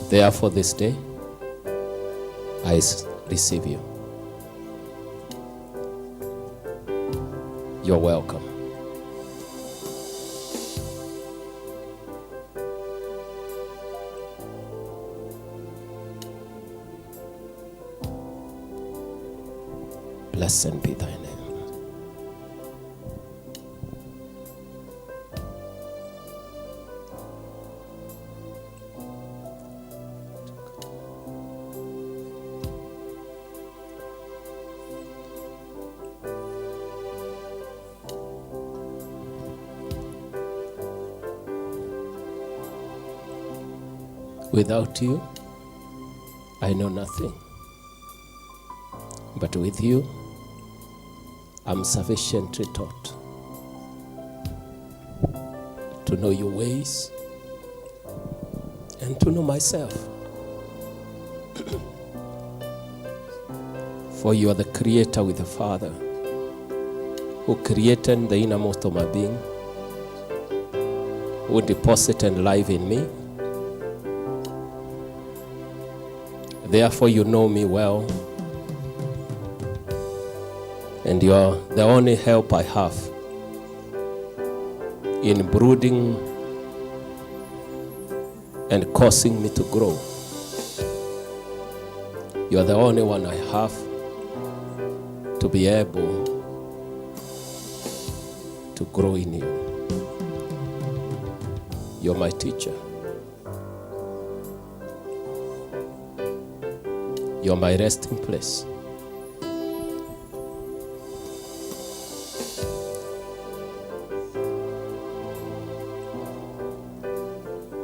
Therefore, this day, I receive you. You're welcome. Blessed be thy name. Without you, I know nothing. But with you, I'm sufficiently taught to know your ways and to know myself. For you are the creator with the Father, who created the innermost of my being, who deposited life in me. Therefore, you know me well, and you are the only help I have in brooding and causing me to grow. You are the only one I have to be able to grow in you. You're my teacher. You're my resting place.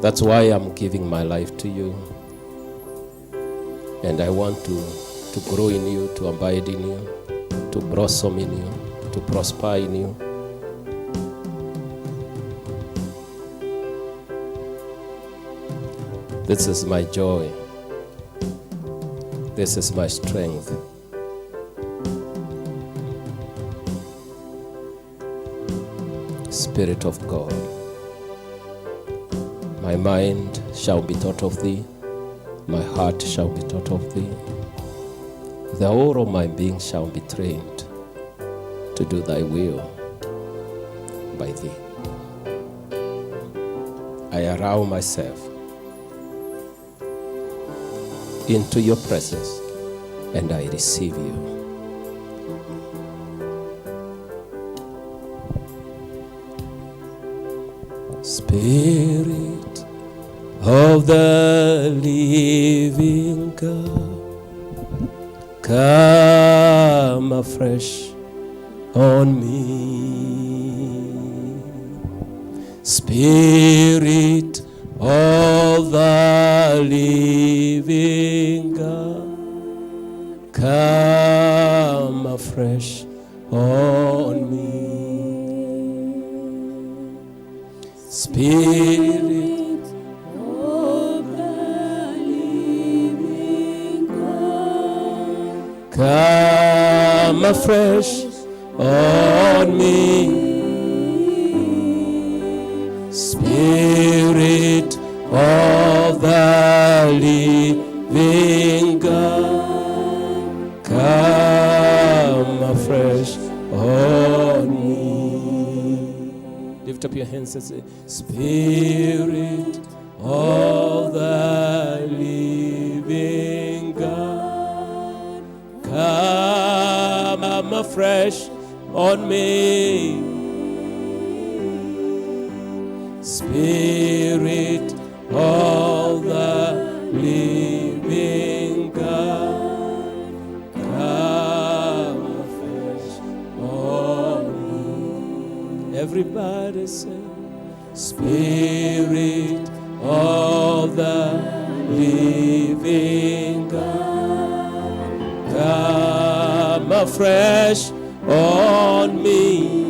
That's why I'm giving my life to you. And I want to grow in you, to abide in you, to blossom in you, to prosper in you. This is my joy. This is my strength. Spirit of God, my mind shall be taught of thee, my heart shall be taught of thee. The whole of my being shall be trained to do thy will by thee. I allow myself into your presence, and I receive you. Spirit of the living God, come afresh on me. Spirit of the living God, come afresh on me. Spirit of the living God, come afresh on me. Spirit of the living God, come afresh on me. Lift up your hands and say, Spirit of the living God, come afresh on me. Spirit of the living God, come afresh on me. Everybody say, Spirit of the living God, come afresh on me.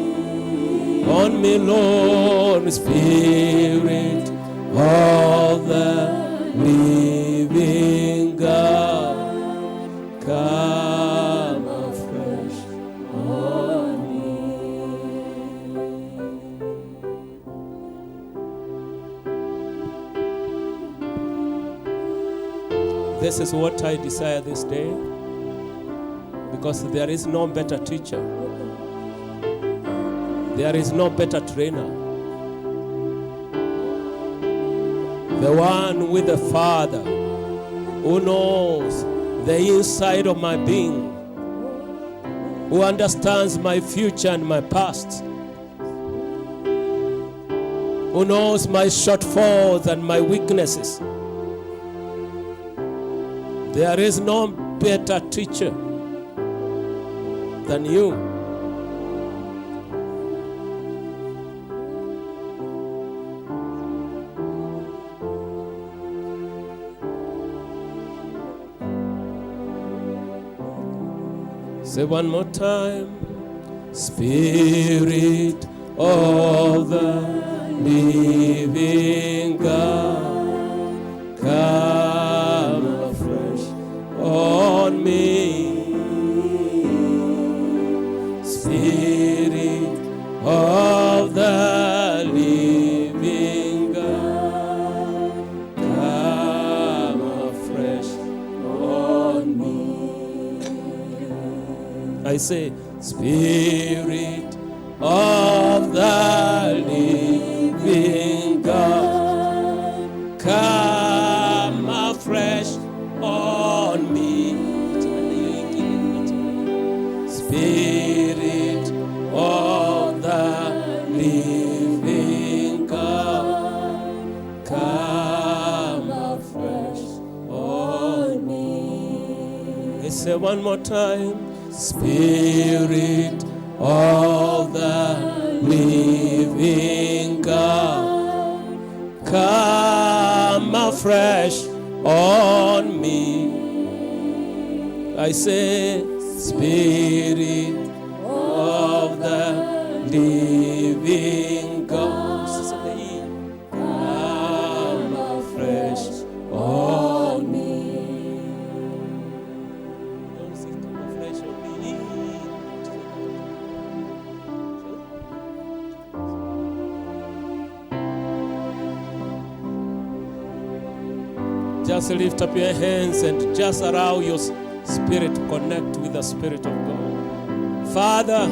On me, Lord, Spirit of the living God, come afresh on me. This is what I desire this day, because there is no better teacher. There is no better trainer. The one with the Father who knows the inside of my being, who understands my future and my past, who knows my shortfalls and my weaknesses. There is no better teacher than you. Say one more time. Spirit of the living God, come afresh on me. Spirit of the living God, come afresh on me. I say, Spirit of the living God, come afresh on me. Spirit of the living God, come afresh on me. I say one more time. Spirit of the living God, come afresh on me. I say, Spirit of the living God, come afresh on me. Just lift up your hands and just allow your spirit to connect with the Spirit of God. Father,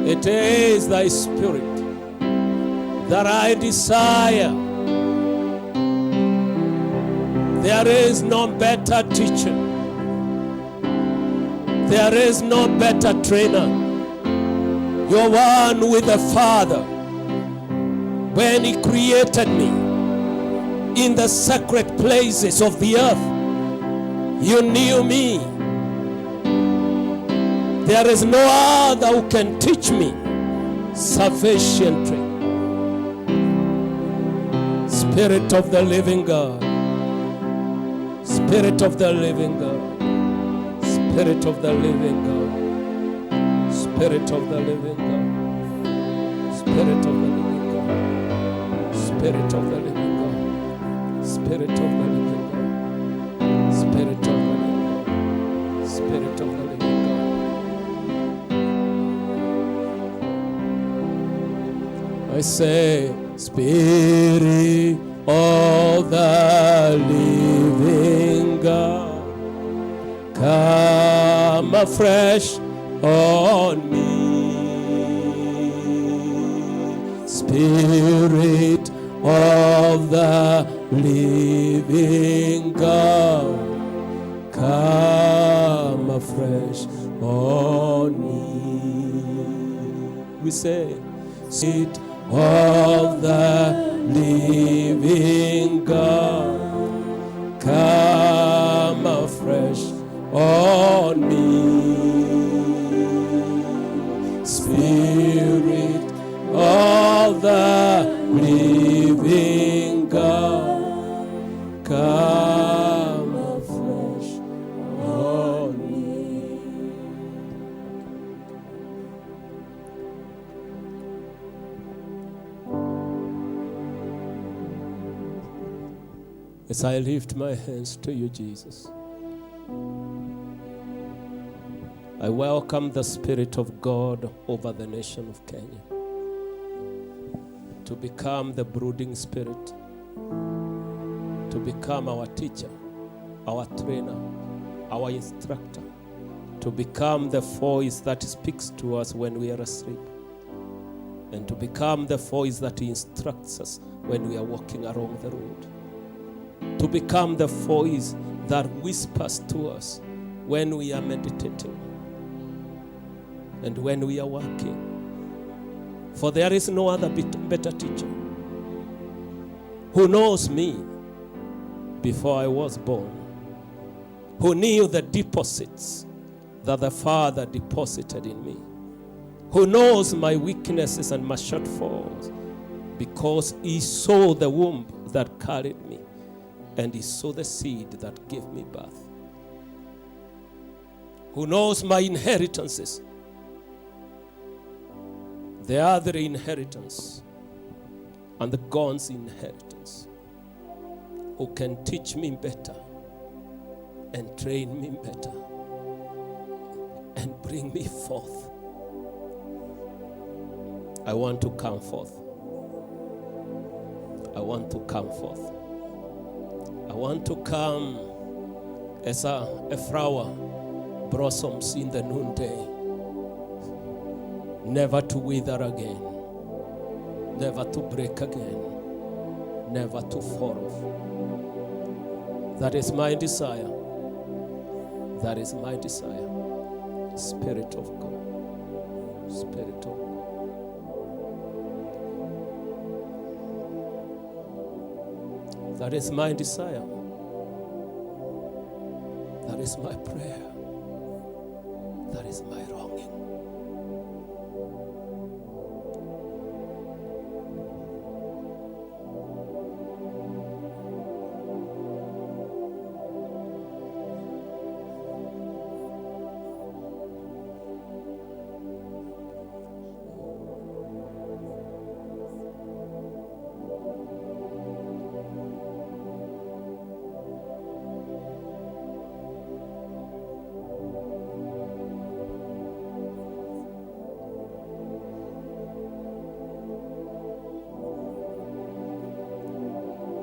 it is thy Spirit that I desire. There is no better teacher. There is no better trainer. You're one with the Father. When He created me in the sacred places of the earth, you knew me. There is no other who can teach me sufficiently. Spirit of the living God, Spirit of the living God, Spirit of the living God, Spirit of the living God, Spirit of the living God, Spirit of the living God, Spirit of the living God, Spirit of the living God, Spirit of the living God. I say, Spirit of the living God, come afresh on me. Spirit of the living God, come afresh on me. We say, Spirit of the living God, come afresh on me. Spirit of the living God, come afresh on me. As I lift my hands to you, Jesus, I welcome the Spirit of God over the nation of Kenya to become the brooding spirit, to become our teacher, our trainer, our instructor, to become the voice that speaks to us when we are asleep, and to become the voice that instructs us when we are walking along the road, to become the voice that whispers to us when we are meditating and when we are working. For there is no other better teacher who knows me before I was born, who knew the deposits that the Father deposited in me, who knows my weaknesses and my shortfalls, because he saw the womb that carried me, and he saw the seed that gave me birth, who knows my inheritances, the other inheritance and the God's inheritance, who can teach me better and train me better and bring me forth. I want to come forth. I want to come forth. I want to come as a flower blossoms in the noonday, never to wither again, never to break again, never to fall off. That is my desire. That is my desire. Spirit of God. Spirit of God. That is my desire. That is my prayer. That is my longing.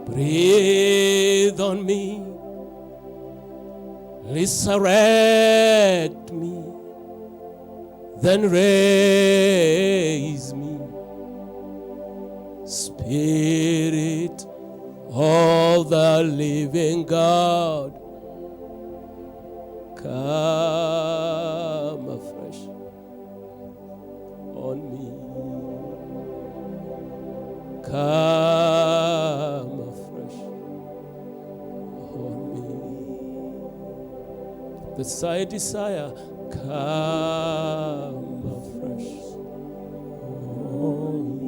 Breathe on me, resurrect me, then raise me. Spirit of the living God, come afresh on me. Come afresh on me. This I desire, come afresh on me.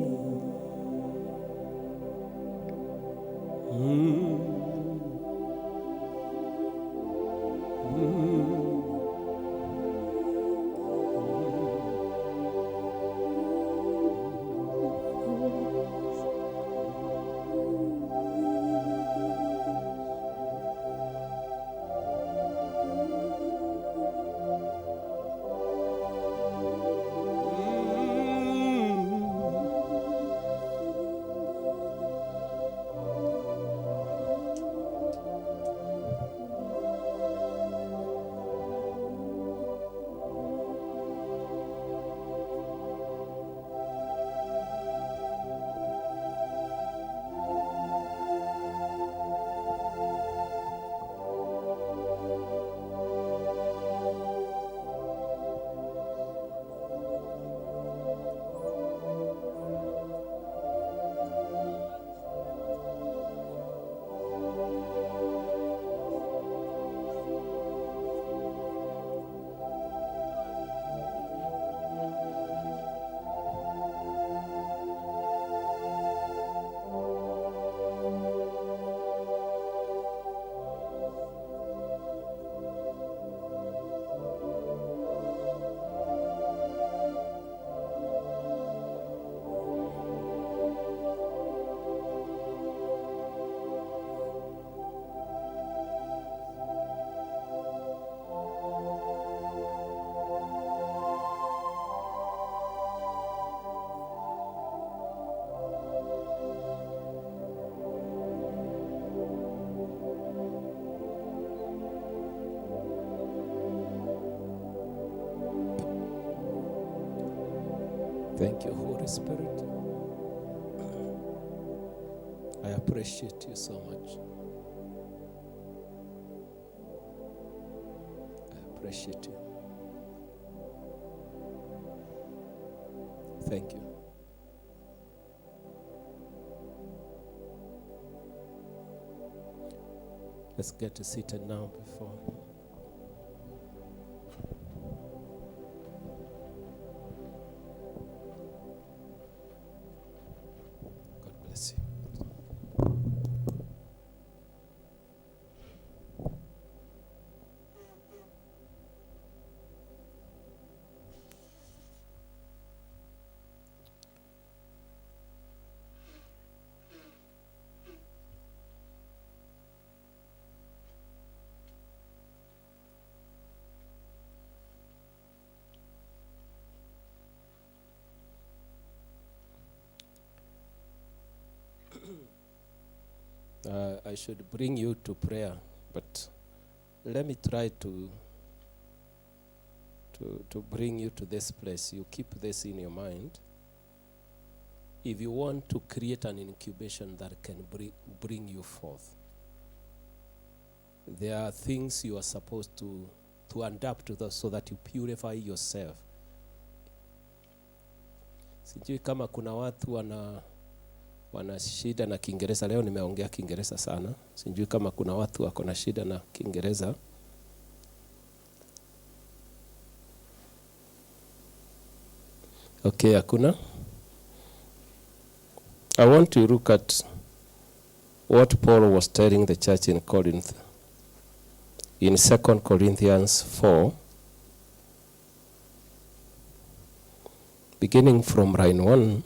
Thank you, Holy Spirit. I appreciate you so much. I appreciate you. Thank you. Let's get seated now before. God bless you. I should bring you to prayer, but let me try to bring you to this place. You keep this in your mind. If you want to create an incubation that can bring you forth, there are things you are supposed to adapt to those so that you purify yourself. Sijui kama kuna watu wana shida na Kiingereza. Leo nimeongea Kiingereza sana. Sijui kama kuna watu wako na shida na Kiingereza. Okay, hakuna. I want to look at what Paul was telling the church in Corinth. In 2 Corinthians 4, beginning from line 1.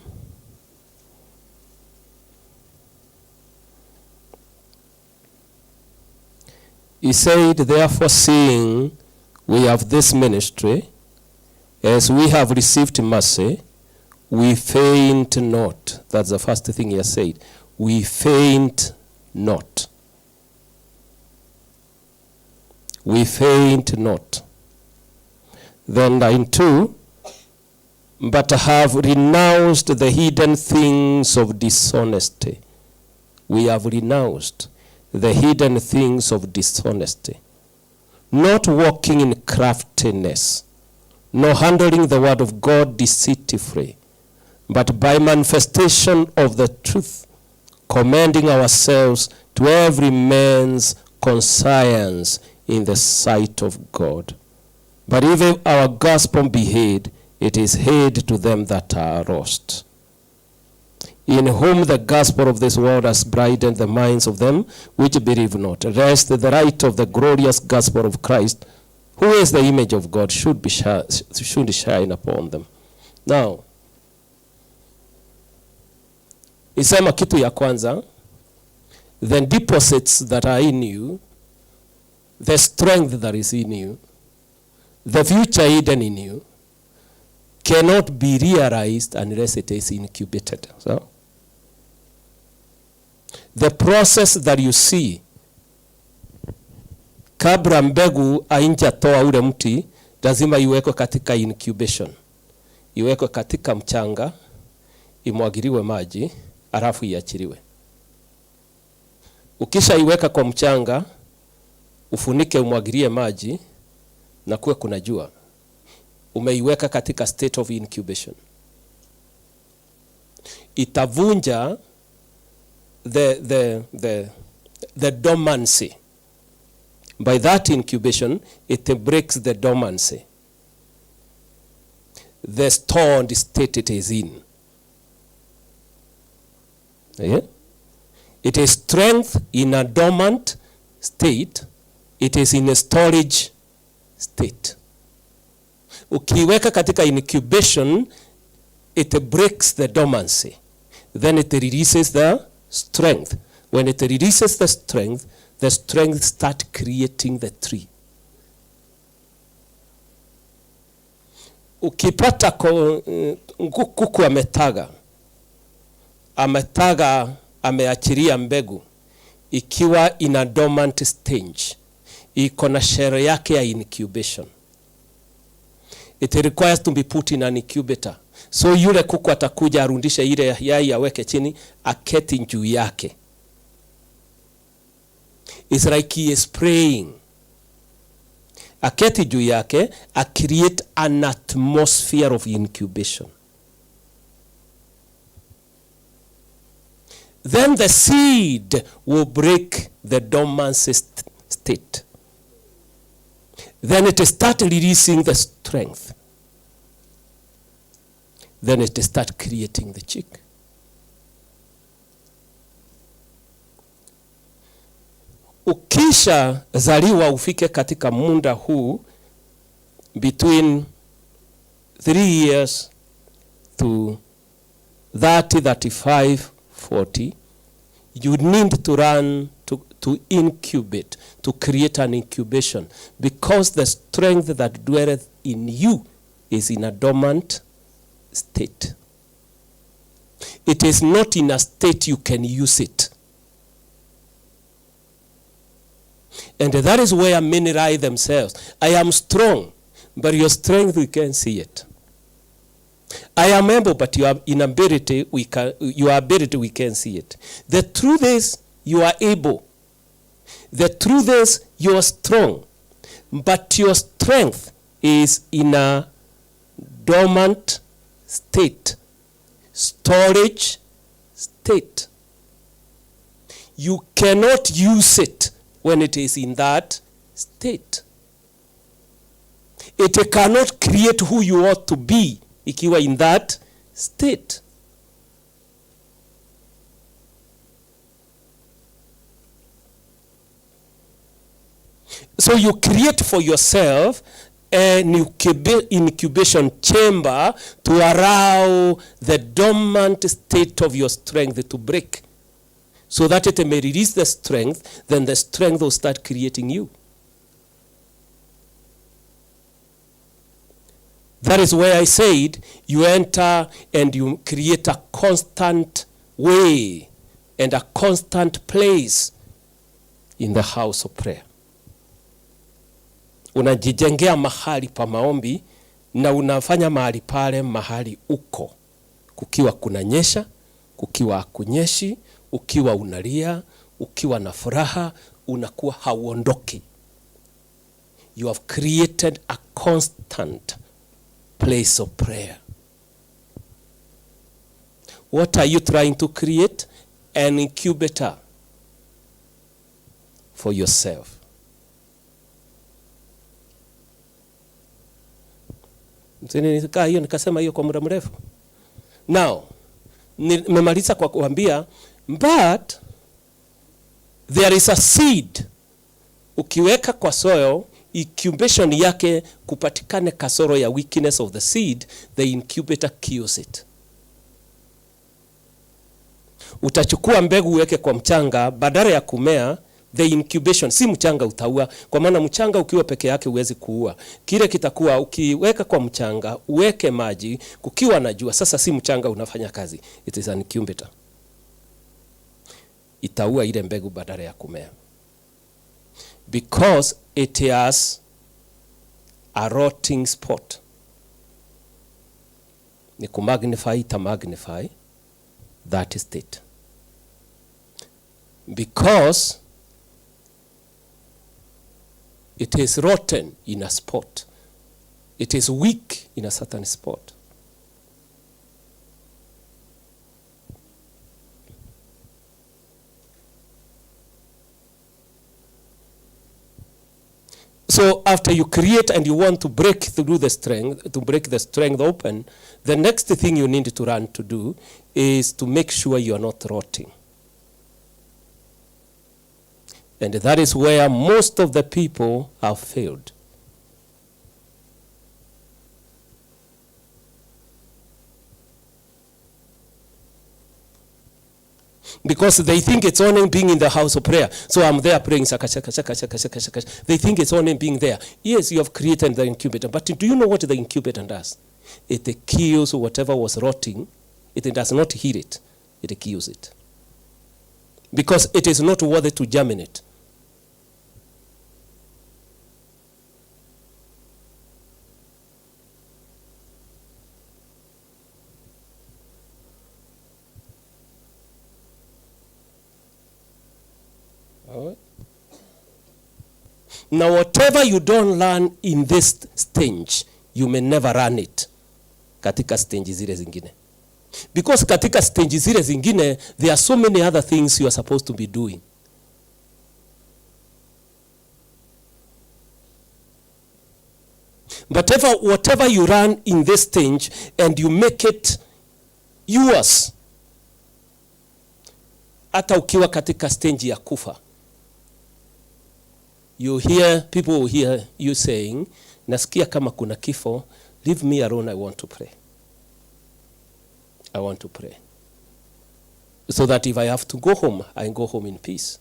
He said, therefore, seeing we have this ministry, as we have received mercy, we faint not. That's the first thing he has said. We faint not. We faint not. Then line 2, but have renounced the hidden things of dishonesty. We have renounced the hidden things of dishonesty, not walking in craftiness, nor handling the word of God deceitfully, but by manifestation of the truth, commending ourselves to every man's conscience in the sight of God. But if our gospel be hid, it is hid to them that are lost, in whom the gospel of this world has brightened the minds of them which believe not, lest the light of the glorious gospel of Christ, who is the image of God, should shine upon them. Now, isema kitu ya kwanza, the deposits that are in you, the strength that is in you, the future hidden in you, cannot be realized unless it is incubated. So, the process that you see kabla mbegu ainjatoa ule mti, lazima iwekwe katika incubation, iwekwe katika mchanga, imwagiliwe maji, alafu iachiliwe. Ukisha iweka kwa mchanga, ufunike, umwagilie maji, na kuwe kuna jua, umeiweka katika state of incubation. Itavunja the dormancy. By that incubation, it breaks the dormancy, the stored state it is in. Yeah? It is strength in a dormant state. It is in a storage state. Ukiweka katika incubation, it breaks the dormancy. Then it releases the strength. When it releases the strength start creating the tree. Ukipata kuku ametaga ameachiria mbegu ikiwa in a dormant stage, iko na sherehe yake ya incubation. It requires to be put in an incubator. So yule kuku atakuja arundishe ile yai aweke chini, aketi juu yake. It's like he is praying. Aketi juu yake, a create an atmosphere of incubation. Then the seed will break the dormancy state. Then it start releasing the strength. Then it start creating the chick. Ukisha zaliwa ufike katika muda huu between 3 years to 30, 35, 40, you need to run to incubate, to create an incubation, because the strength that dwelleth in you is in a dormant state. It is not in a state you can use it. And that is where many lie themselves. I am strong, but your strength, we can't see it. I am able, but your inability, your ability, we can't see it. The truth is, you are able. The truth is, you are strong, but your strength is in a dormant state, storage state. You cannot use it when it is in that state. It cannot create who you ought to be ikiwa in that state. So you create for yourself an incubation chamber to allow the dormant state of your strength to break, so that it may release the strength. Then the strength will start creating you. That is where I said you enter and you create a constant way and a constant place in the house of prayer. Unajijengea mahali pa maombi na unafanya mahali pale mahali uko. Kukiwa kunanyesha, kukiwa hakunyeshi, ukiwa unalia, ukiwa na furaha, unakuwa hauondoki. You have created a constant place of prayer. What are you trying to create? An incubator for yourself. Hiyo nikasema hiyo kwa muda mrefu. Now, nimemaliza kwa kuambia, but there is a seed. Ukiweka kwa soil, incubation yake kupatikane kasoro ya weakness of the seed, the incubator kills it. Utachukua mbegu uweke kwa mchanga, badala ya kumea, the incubation, si mchanga utaua, kwa maana mchanga ukiwa peke yake huwezi kuua. Kile kitakuwa ukiweka kwa mchanga, uweke maji, kukiwa na jua, sasa si mchanga unafanya kazi. It is an incubator. Itaua ile mbegu badala ya kumea. Because it has a rotting spot. Ni kumagnify, ita magnify that state. Because it is rotten in a spot. It is weak in a certain spot. So after you create and you want to break through the strength, to break the strength open, the next thing you need to run to do is to make sure you are not rotting. And that is where most of the people have failed. Because they think it's only being in the house of prayer. So I'm there praying. They think it's only being there. Yes, you have created the incubator. But do you know what the incubator does? It kills whatever was rotting. It does not heal it. It kills it. Because it is not worthy to germinate. All right? Now, whatever you don't learn in this stage, you may never learn it katika stage zile zingine. Because katika stage zile zingine, there are so many other things you are supposed to be doing. But whatever you learn in this stage and you make it yours, hata ukiwa katika stage ya kufa, people will hear you saying, nasikia kama kuna kifo, leave me alone, I want to pray. I want to pray. So that if I have to go home, I go home in peace.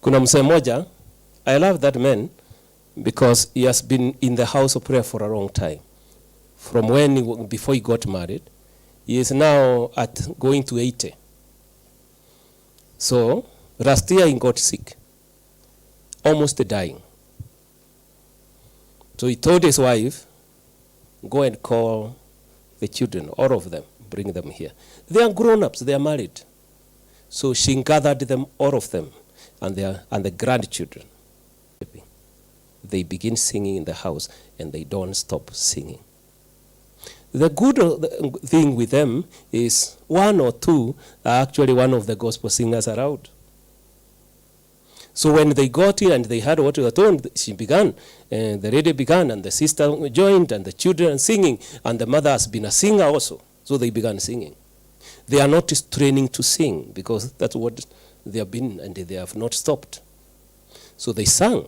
Kuna mzee moja, I love that man because he has been in the house of prayer for a long time. From before he got married, he is now going to 80. So last year he got sick, almost dying. So he told his wife, go and call the children, all of them, bring them here. They are grown-ups, they are married. So she gathered them, all of them, and the grandchildren. They begin singing in the house, and they don't stop singing. The good thing with them is one or two are actually one of the gospel singers around. So when they got in and they heard what we were told, she began, and the lady began, and the sister joined, and the children singing, and the mother has been a singer also. So they began singing. They are not training to sing because that's what they have been, and they have not stopped. So they sang.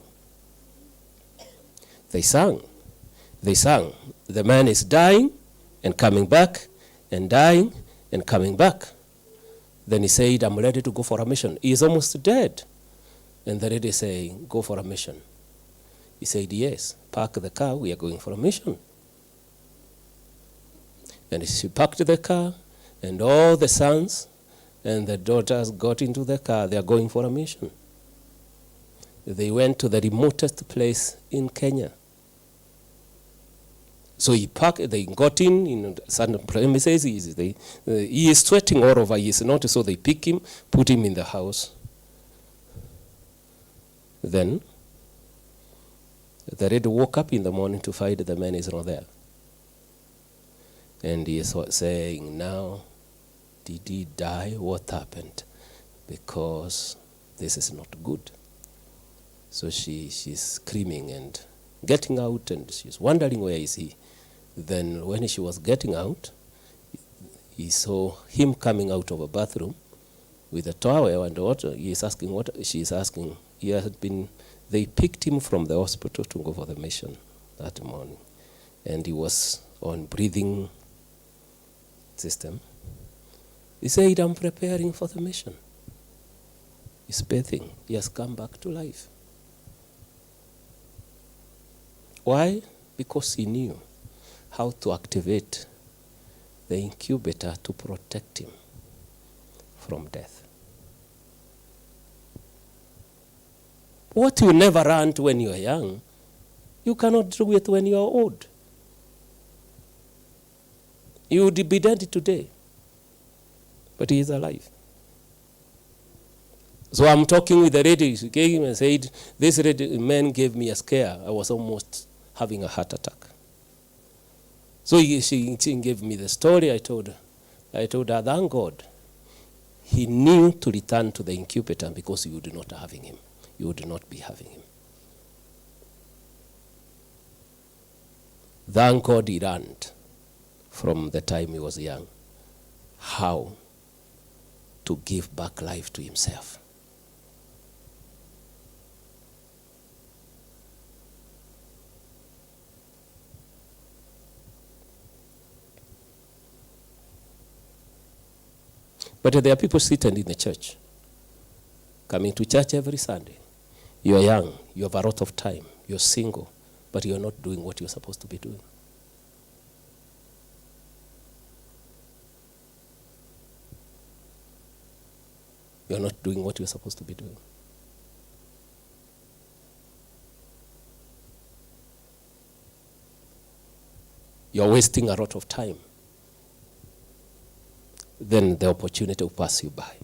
They sang. They sang. The man is dying and coming back, and dying and coming back. Then he said, I'm ready to go for a mission. He is almost dead. And the lady saying, go for a mission. He said, yes, park the car, we are going for a mission. And she parked the car, and all the sons and the daughters got into the car. They are going for a mission. They went to the remotest place in Kenya. So he parked, they got in certain premises. He is sweating all over. He is not, so they pick him, put him in the house. Then the lady woke up in the morning to find the man is not there. And he is saying, now, did he die? What happened? Because this is not good. So she's screaming and getting out, and she's wondering where is he. Then when she was getting out, he saw him coming out of a bathroom with a towel and water. He is asking what she is asking. They picked him from the hospital to go for the mission that morning. And he was on breathing system. He said, I'm preparing for the mission. He's bathing. He has come back to life. Why? Because he knew how to activate the incubator to protect him from death. What you never learned when you are young, you cannot do it when you are old. You would be dead today, but he is alive. So I'm talking with the lady. She came and said, this man gave me a scare. I was almost having a heart attack. So she gave me the story. I told her, thank God, he knew to return to the incubator because you would not having him. You would not be having him. Thank God he learned from the time he was young how to give back life to himself. But there are people sitting in the church, coming to church every Sunday. You are young, you have a lot of time, you're single, but you're not doing what you're supposed to be doing. You're not doing what you're supposed to be doing. you're wasting a lot of time, then the opportunity will pass you by.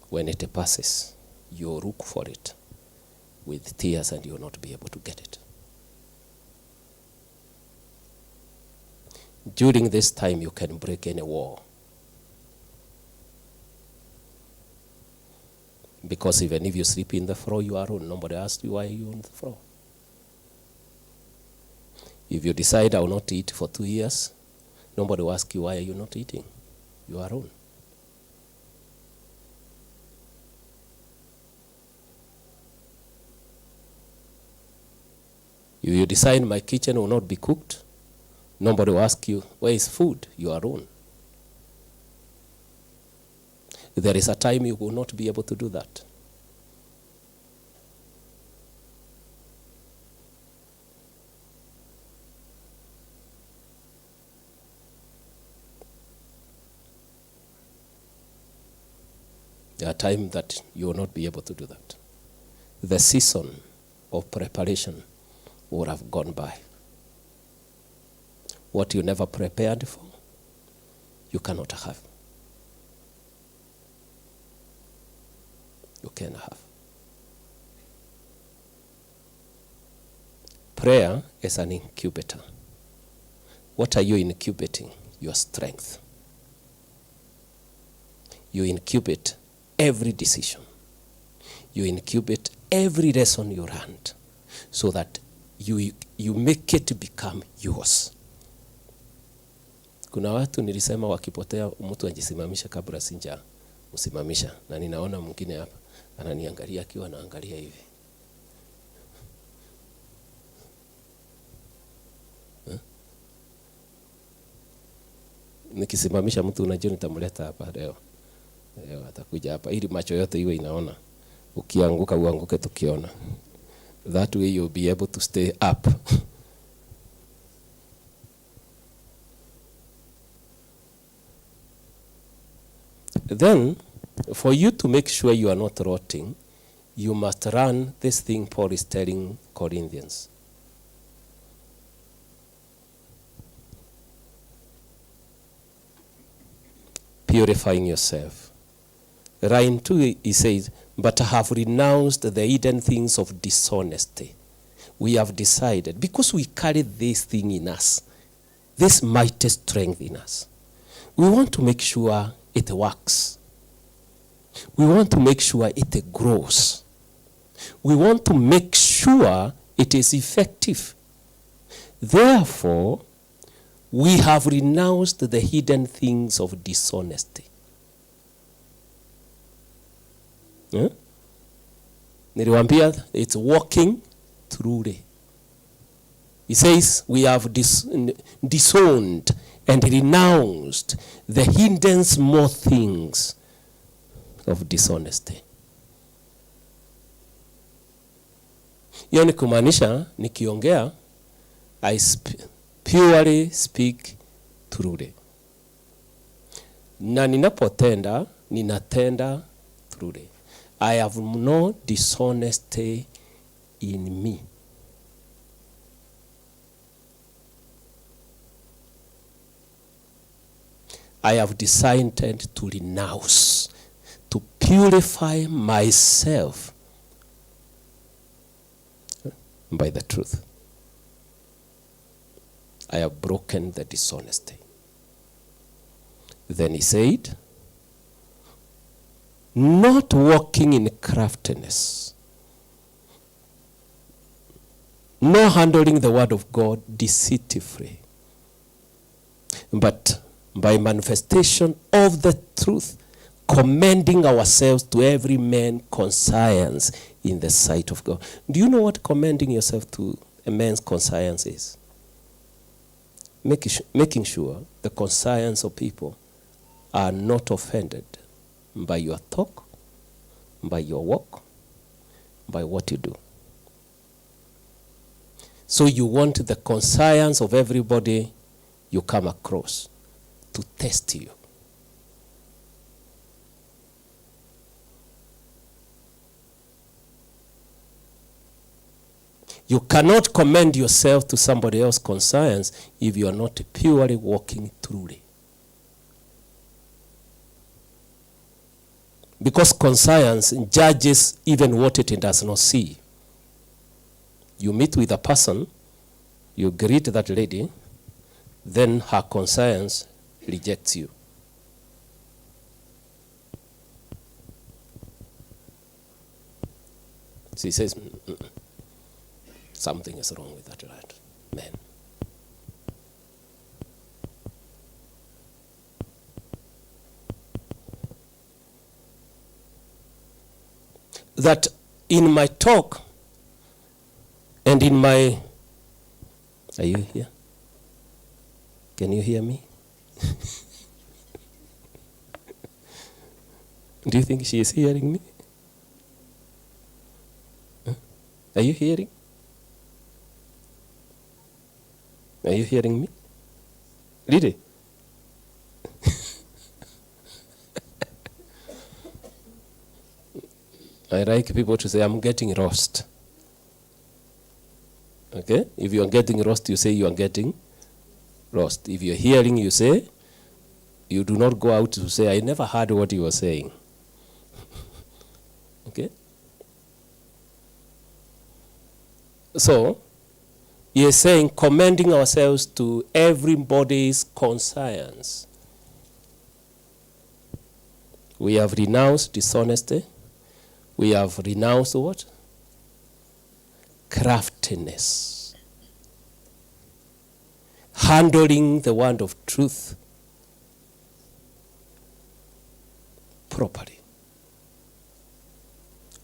When it passes, you'll look for it with tears and you'll not be able to get it. During this time, you can break any wall. Because even if you sleep in the floor, you are alone. Nobody asks you why you're on the floor. If you decide I will not eat for 2 years, nobody will ask you why are you not eating. You are alone. If you decide my kitchen will not be cooked, nobody will ask you, where is food? You are alone. There is a time you will not be able to do that. There are times that you will not be able to do that. The season of preparation would have gone by. What you never prepared for, you cannot have. You can have. Prayer is an incubator. What are you incubating? Your strength. You incubate every decision. You incubate every lesson you learn so that you make it become yours. Kuna watu nilisema wakipotea mtu ajisimamisha kabla sinja usimamisha, na ninaona mwingine hapa ananiangalia akiwa anaangalia hivi. Nikisimamisha mtu unajua nitamleta hapa leo. Leo atakuja hapa ili macho yote iwe inaona. Ukianguka uanguke tukiona. That way you'll be able to stay up. Then, for you to make sure you are not rotting, you must run this thing Paul is telling Corinthians. Purifying yourself. Line 2, he says, but I have renounced the hidden things of dishonesty. We have decided, because we carry this thing in us, this mighty strength in us, we want to make sure it works. We want to make sure it grows. We want to make sure it is effective. Therefore, we have renounced the hidden things of dishonesty. Niliwaambia it's walking truly. He says we have disowned and renounced the hidden small things of dishonesty. Hiyo ni kumaanisha nikiongea I purely speak truly. Na ninapotenda ninatenda truly. I have no dishonesty in me. I have decided to renounce, to purify myself by the truth. I have broken the dishonesty. Then he said, not walking in craftiness, nor handling the word of God deceitfully, but by manifestation of the truth, commending ourselves to every man's conscience in the sight of God. Do you know what commending yourself to a man's conscience is? Making sure the conscience of people are not offended by your talk, by your walk, by what you do. So you want the conscience of everybody you come across to test you. You cannot commend yourself to somebody else's conscience if you are not purely walking truly. Because conscience judges even what it does not see. You meet with a person, you greet that lady, then her conscience rejects you. She says, something is wrong with that lad, man. That in my talk and in my, are you here? Can you hear me? Do you think she is hearing me? Huh? Are you hearing? Are you hearing me? Really? I like people to say, I'm getting roast. Okay? If you are getting roast, you say you are getting roast. If you're hearing, you say, you do not go out to say, I never heard what you were saying. Okay? So, he is saying, commending ourselves to everybody's conscience. We have renounced dishonesty. We have renounced what? Craftiness. Handling the word of truth properly.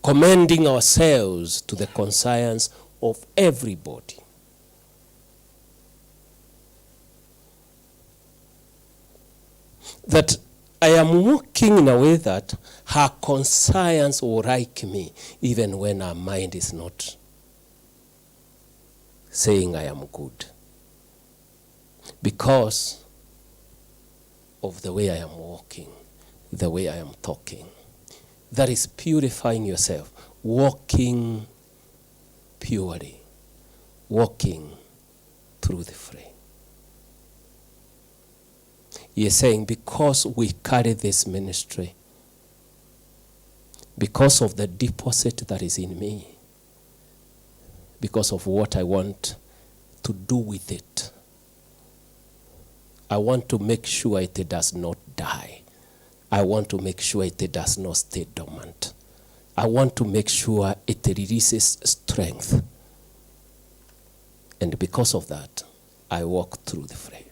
Commending ourselves to the conscience of everybody. That I am walking in a way that her conscience will like me, even when her mind is not saying I am good. Because of the way I am walking, the way I am talking. That is purifying yourself, walking purely, walking through the free. He is saying, because we carry this ministry, because of the deposit that is in me, because of what I want to do with it, I want to make sure it does not die. I want to make sure it does not stay dormant. I want to make sure it releases strength. And because of that, I walk through the frame.